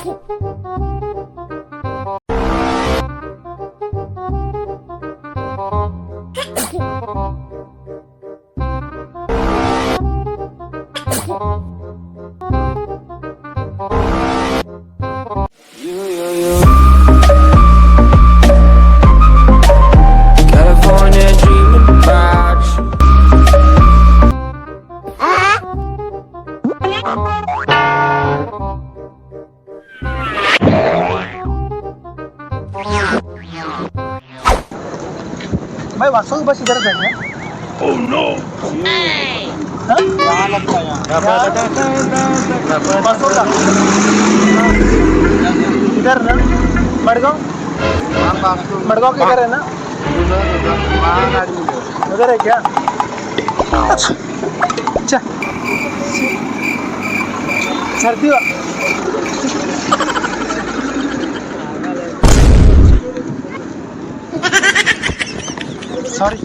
California dreaming about you. भाई वास्तव में बस इधर जाएंगे। Oh no! हाँ? यहाँ लगता है यहाँ। वास्तव का? इधर ना? मडगांव? मडगांव के इधर है ना? उधर है क्या? अच्छा। सर्दी हुआ। सॉरी।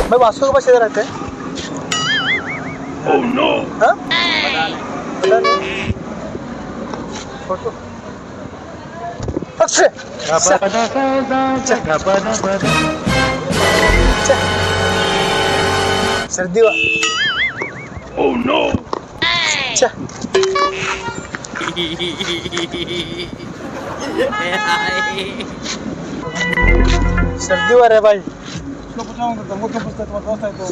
मैं वास्तव के पास इधर रहते हैं। Oh no! हाँ? पता नहीं। फोटो। अच्छा। सर्दी हुआ। Oh no! अच्छा। सर्दी हुआ रे भाई।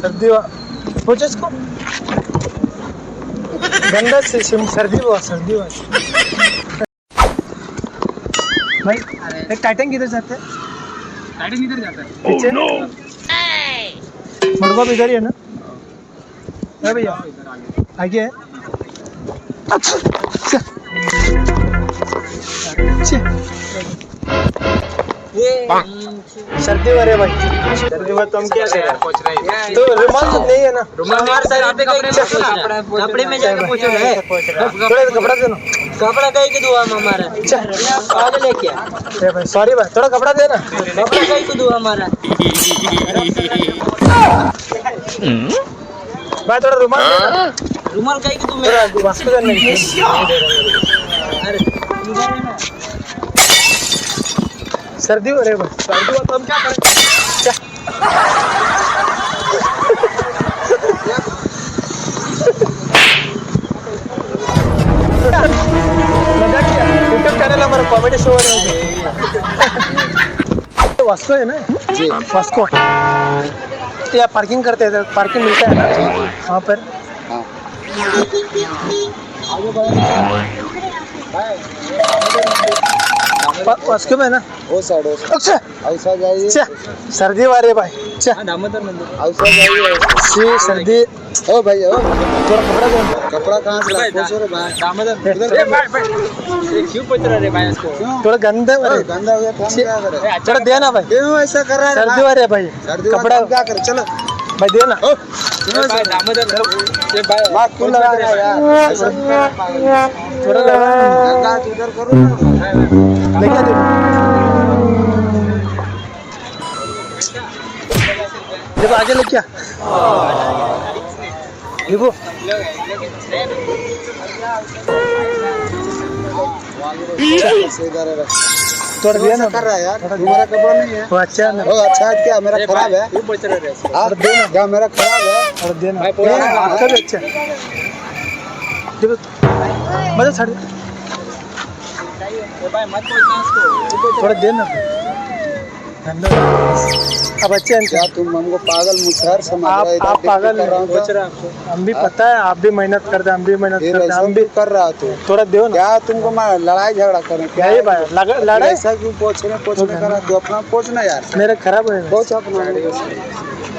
सर्दी हुआ। पूछो इसको। गंदा से सर्दी हुआ भाई। एक टाइटन किधर जाते हैं? टाइटन किधर जाता है? पीछे? Oh no! मडगांव इधर ही है ना? है भैया आगे है। अच्छा। सर्दी हो रही भाई। सर्दी में तुम क्या कर रहे हैं? तो रुमाल तो नहीं है ना? रुमाल हमारे साइड पे कपड़े में जाके पूछो है। थोड़ा कपड़ा दे ना। कपड़ा कहीं के दुआ में हमारा आगे लेके अरे भाई सॉरी भाई थोड़ा कपड़ा दे ना। कपड़ा कहीं को दुआ हमारा भाई थोड़ा रुमाल दे ना। रुमाल कहीं को थोड़ा वास्को करने की। सर्दी हो रही है भाई। सर्दी हुआ तो हम क्या करें? मजा किया। यूट्यूब चैनल हमारा कॉमेडी शो है। वास्को है ना? जी वास्को। तो यहाँ पार्किंग करते हैं। पार्किंग मिलता है ना वहाँ पर? वास्को में ना? वो साइड अच्छा ऐसा जाइए। अच्छा सर्दी आ रही है भाई। अच्छा दामोदर मंदिर ऐसा जाइए। सी सर्दी। ओ भाई ओ थोड़ा कपड़ा दो। कपड़ा कहाँ से लाए? पूछो रे भाई। दामोदर क्यों पूछ रहा है भाई इसको? थोड़ा गंदा है। गंदा हो गया तो हम क्या करें? थोड़ा देना भाई। क्यों ऐसा कर रहा है? सर्दी आ रही है भाई। सर्दी कपड़ा क्या करें? चलो भाई देना। भाई दामोदर ये भाई मास्क क्यों लगा रहा है यार? ऐसा थोड़ा लगा गंगा इधर करो ना। लेके दे। जब आगे लेके आ। देखो इधर है। थोड़ा दिया ना। कर रहा है यार? तुम्हारा कपड़ा नहीं है? वो अच्छा है ना? ओ अच्छा है क्या? मेरा खराब है। क्यों पूछ रहे हैं? हाँ देना क्या? मेरा खराब है। और देना। भाई पूरा देना, आपका भी अच्छा। देखो मजा छाड़। भाई मत पूछना इसको। थोड़ा देना। अब अच्छे हैं क्या तुम हमको पागल मुसहर समझ रहे हो? आप पागल कर रहा हूँ पूछ तो? रहा आपको। हम भी पता है आप भी मेहनत करते हैं हम भी मेहनत फिर करते हैं ऐसा हम भी क्यों कर रहा तू? थोड़ा दो ना। क्या तुमको मैं लड़ाई झगड़ा करें? क्या यही भाई लड़ाई ऐसा क्यों पूछने कर रहा? तू अपना पूछना यार। मेरा खराब होएगा। पूछ अपना।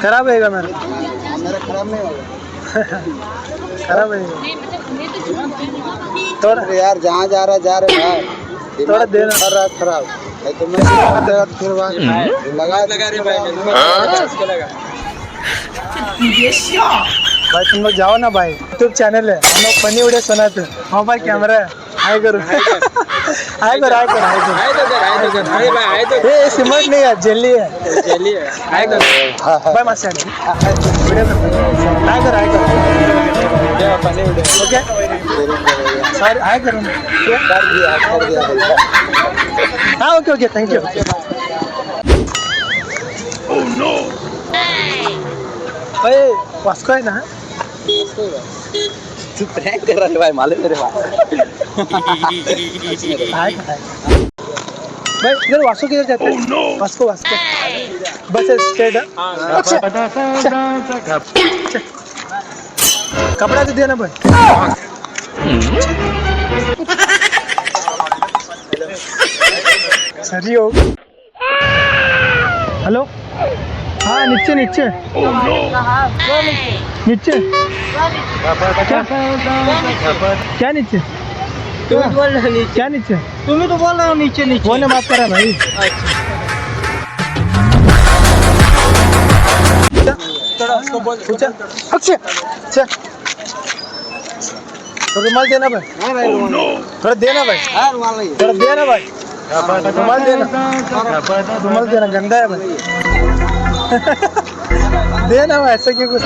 खराब होएगा मेरा। मेरा खराब नहीं होगा। खराब होएगा थोड़ा। अरे यार जहाँ जा रहा भाई। थोड़ा देना। कर रहा है खराब। नहीं तो मैं सिखा देगा फिर बात लगा रे भाई इसको लगा। भाई तुम लोग जाओ ना भाई यूट्यूब चैनल है हम लोग फनी वीडियो बनाते हैं। हाँ भाई कैमरा है हाय करो। आए कर आए कर आए कर आहे तो कर अरे भाई आहे तो ये सिमेंट नहीं है जेली है जेली आहे तो बाय मास्टर आए कर ओके सॉरी आए कर हाँ okay okay thank you Oh no! अरे वास्को है ना तू प्रैंक कर रहा है भाई मालूम मेरे पास आए भाई इधर वास्को किधर जाते Oh हैं no! वास्को वास्को बस स्ट्रेट कपड़ा तो देना भाई सरी हो हेलो हाँ नीचे नीचे Oh no! नीचे क्या क्या नीचे तुम्ही बोल रहे हो नीचे क्या नीचे तुम्ही तो बोल रहे हो नीचे नीचे वो ने बात करा भाई थोड़ा उसको बोल पूछा अक्षय अच्छा तो रुमाल देना भाई Oh no! थोड़ा देना भाई हाँ रुमाल भाई थोड़ा देना भाई रुमाल देना गंदा है भाई देना भाई ऐसा क्यों कुछ